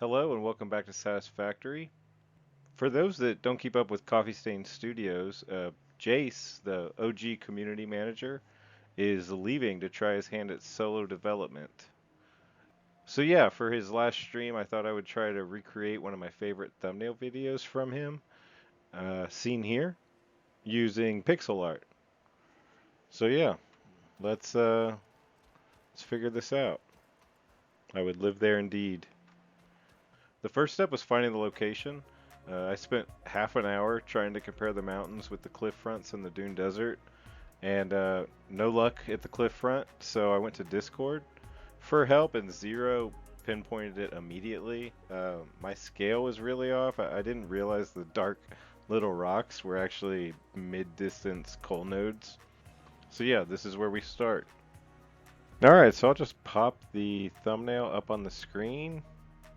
Hello and welcome back to Satisfactory. For those that don't keep up with Coffee Stain Studios, Jace, the OG community manager, is leaving to try his hand at solo development. So yeah, for his last stream, I thought I would try to recreate one of my favorite thumbnail videos from him, seen here, using pixel art. So yeah, let's figure this out. I would live there indeed. The first step was finding the location. I spent half an hour trying to compare the mountains with the cliff fronts in the Dune Desert, and no luck at the cliff front, so I went to Discord for help, and Zero pinpointed it immediately. My scale was really off. I didn't realize the dark little rocks were actually mid-distance coal nodes. So yeah, this is where we start. Alright, so I'll just pop the thumbnail up on the screen,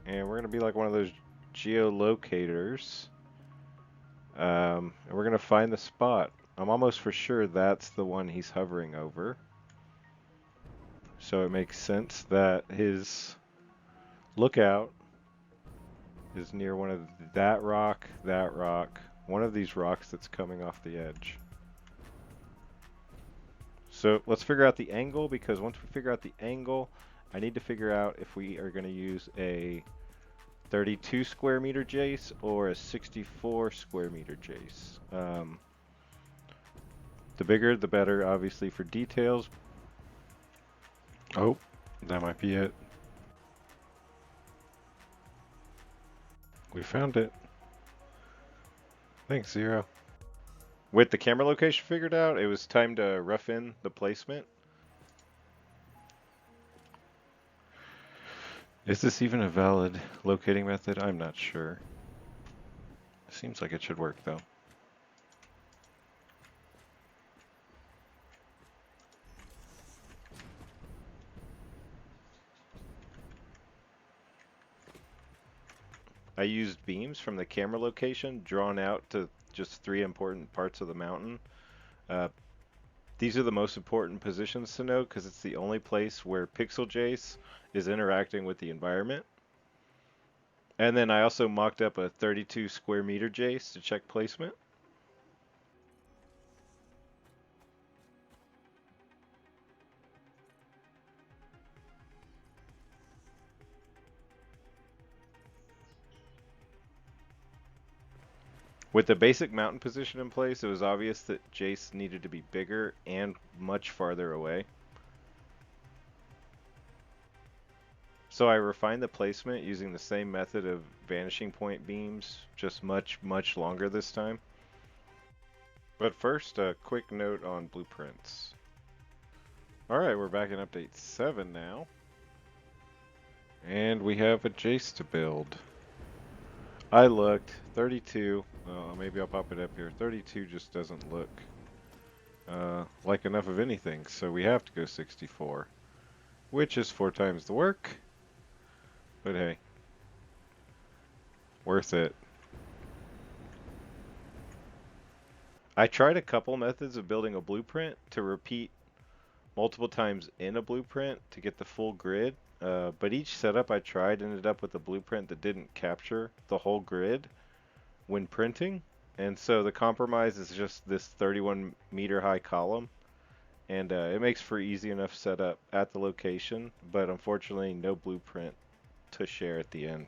and we're going to be like one of those geolocators. And we're going to find the spot. I'm almost for sure that's the one he's hovering over. So it makes sense that his lookout is near one of that rock, one of these rocks that's coming off the edge. So let's figure out the angle, because once we figure out the angle, I need to figure out if we are going to use a 32 square meter Jace or a 64 square meter Jace. The bigger the better, obviously, for details. Oh, that might be it. We found it. Thanks, Zero. With the camera location figured out, it was time to rough in the placement. Is this even a valid locating method? I'm not sure. Seems like it should work, though. I used beams from the camera location drawn out to just 3 important parts of the mountain. These are the most important positions to know because it's the only place where Pixel Jace is interacting with the environment. And then I also mocked up a 32 square meter Jace to check placement. With the basic mountain position in place, it was obvious that Jace needed to be bigger and much farther away. So I refined the placement using the same method of vanishing point beams, just much longer this time. But first, a quick note on blueprints. Alright, we're back in update 7 now. And we have a Jace to build. I looked, 32, maybe I'll pop it up here, 32 just doesn't look like enough of anything, so we have to go 64, which is 4 times the work, but hey, worth it. I tried a couple methods of building a blueprint to repeat multiple times in a blueprint to get the full grid, but each setup I tried ended up with a blueprint that didn't capture the whole grid when printing, and so the compromise is just this 31 meter high column, and it makes for easy enough setup at the location, but unfortunately no blueprint to share at the end.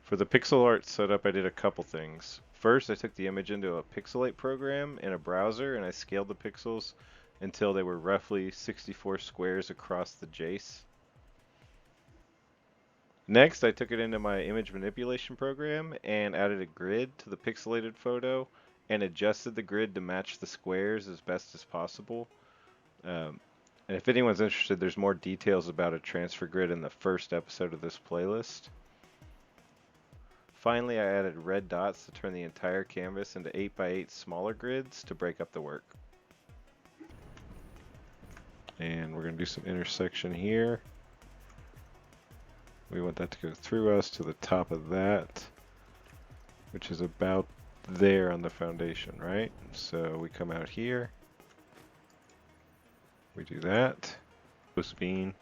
For the pixel art setup, I did a couple things. First, I took the image into a pixelate program in a browser and I scaled the pixels until they were roughly 64 squares across the Jace. Next, I took it into my image manipulation program and added a grid to the pixelated photo and adjusted the grid to match the squares as best as possible. And if anyone's interested, there's more details about a transfer grid in the first episode of this playlist. Finally, I added red dots to turn the entire canvas into 8x8 smaller grids to break up the work. And we're going to do some intersection here. We want that to go through us to the top of that, which is about there on the foundation, right? So we come out here. We do that. This bean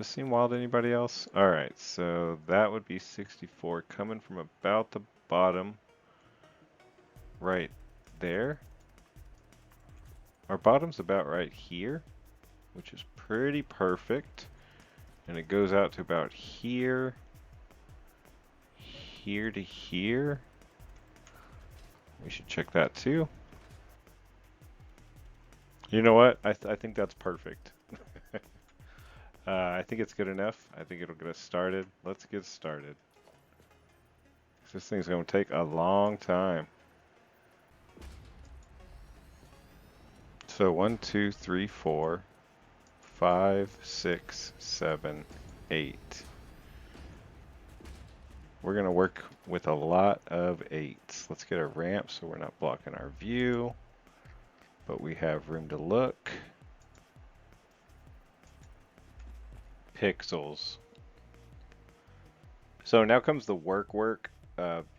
this seem wild to anybody else? Alright, so that would be 64 coming from about the bottom right there. Our bottom's about right here, which is pretty perfect. And it goes out to about here, here to here. We should check that too. You know what? I think that's perfect. I think it's good enough. I think it'll get us started. Let's get started. This thing's going to take a long time. So 1, 2, 3, 4, 5, 6, 7, 8. We're going to work with a lot of 8s. Let's get a ramp so we're not blocking our view, but we have room to look. Pixels. So now comes the work.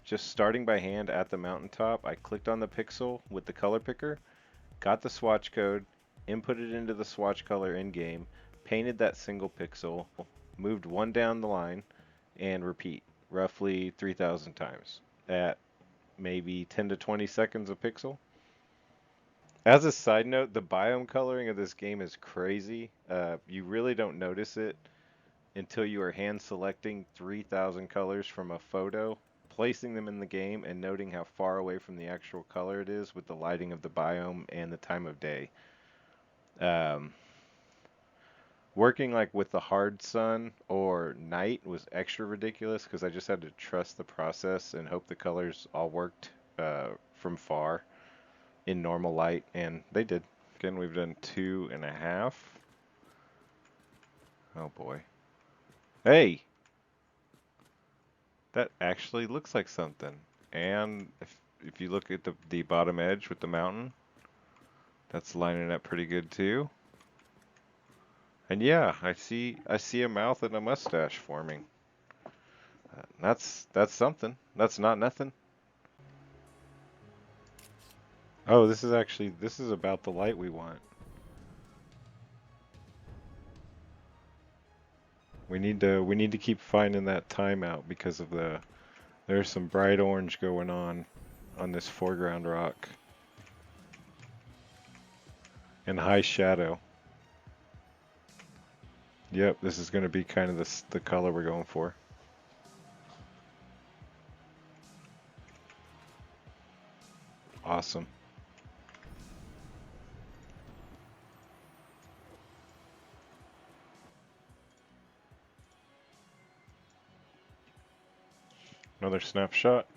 Just starting by hand at the mountaintop, I clicked on the pixel with the color picker, got the swatch code, inputted into the swatch color in game, painted that single pixel, moved one down the line, and repeat roughly 3,000 times at maybe 10 to 20 seconds a pixel. As a side note, the biome coloring of this game is crazy. You really don't notice it until you are hand selecting 3,000 colors from a photo, placing them in the game, and noting how far away from the actual color it is with the lighting of the biome and the time of day. Working like with the hard sun or night was extra ridiculous because I just had to trust the process and hope the colors all worked from far in normal light, and they did. Again, we've done 2.5. Oh boy. Hey! That actually looks like something. And if you look at the bottom edge with the mountain, that's lining up pretty good too. And yeah, I see a mouth and a mustache forming. That's something. That's not nothing. Oh, this is about the light we want. We need to keep finding that timeout because of there's some bright orange going on this foreground rock. And high shadow. Yep, this is going to be kind of the color we're going for. Awesome. Another snapshot.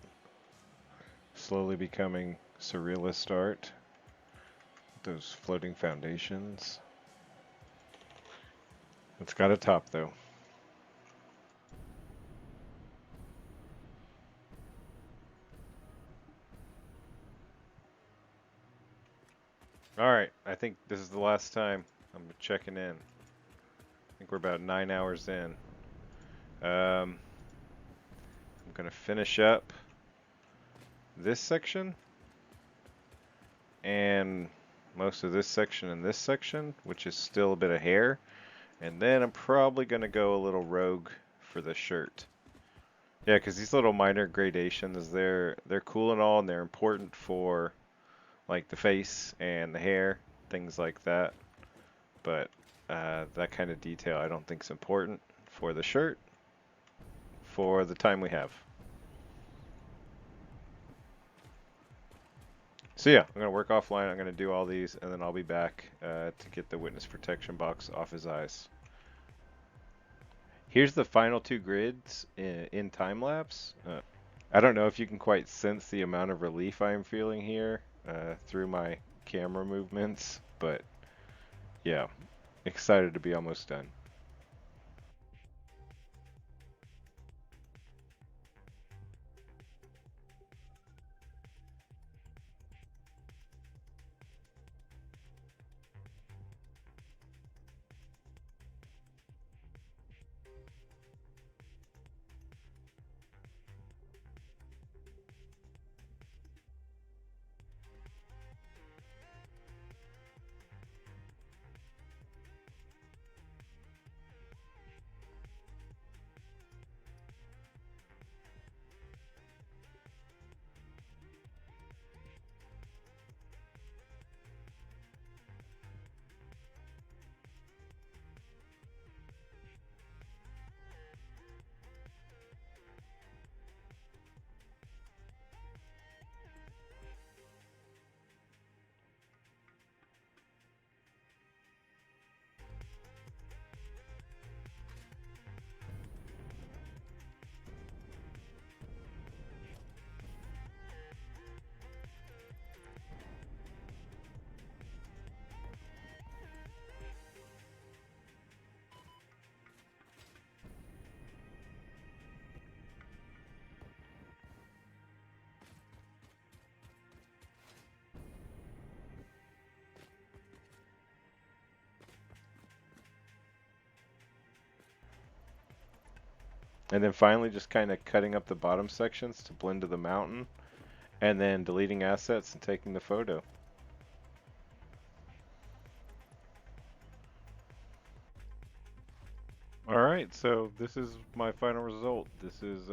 Slowly becoming surrealist art. Those floating foundations. It's got a top though. Alright, I think this is the last time I'm checking in. I think we're about 9 hours in. I'm gonna finish up this section and most of this section and this section, which is still a bit of hair, and then I'm probably gonna go a little rogue for the shirt. Yeah, because these little minor gradations, they're cool and all, and they're important for like the face and the hair, things like that. But that kind of detail I don't think is important for the shirt for the time we have. So yeah, I'm going to work offline, I'm going to do all these, and then I'll be back to get the witness protection box off his eyes. Here's the final 2 grids in time-lapse. I don't know if you can quite sense the amount of relief I am feeling here through my camera movements, but yeah, excited to be almost done. And then finally just kind of cutting up the bottom sections to blend to the mountain, and then deleting assets and taking the photo. Alright, so this is my final result. This is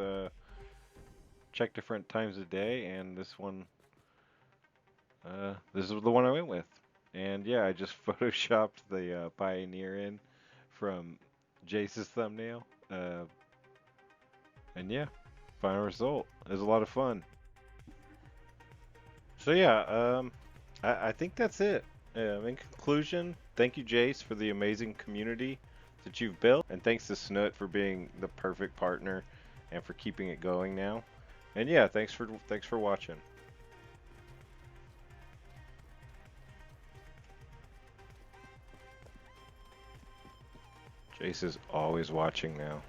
check different times a day, and this is the one I went with. And yeah, I just photoshopped the Pioneer in from Jace's thumbnail. And yeah, final result. It was a lot of fun. So yeah, I think that's it. In conclusion, thank you, Jace, for the amazing community that you've built, and thanks to Snoot for being the perfect partner and for keeping it going now. And yeah, thanks for watching. Jace is always watching now.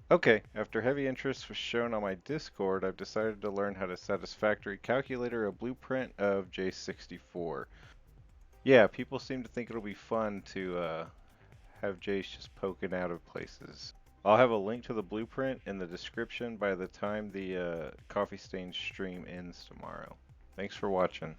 Okay, after heavy interest was shown on my Discord, I've decided to learn how to Satisfactory calculator a blueprint of Jace 64. Yeah, people seem to think it'll be fun to have Jace just poking out of places. I'll have a link to the blueprint in the description by the time the Coffee Stain stream ends tomorrow. Thanks for watching.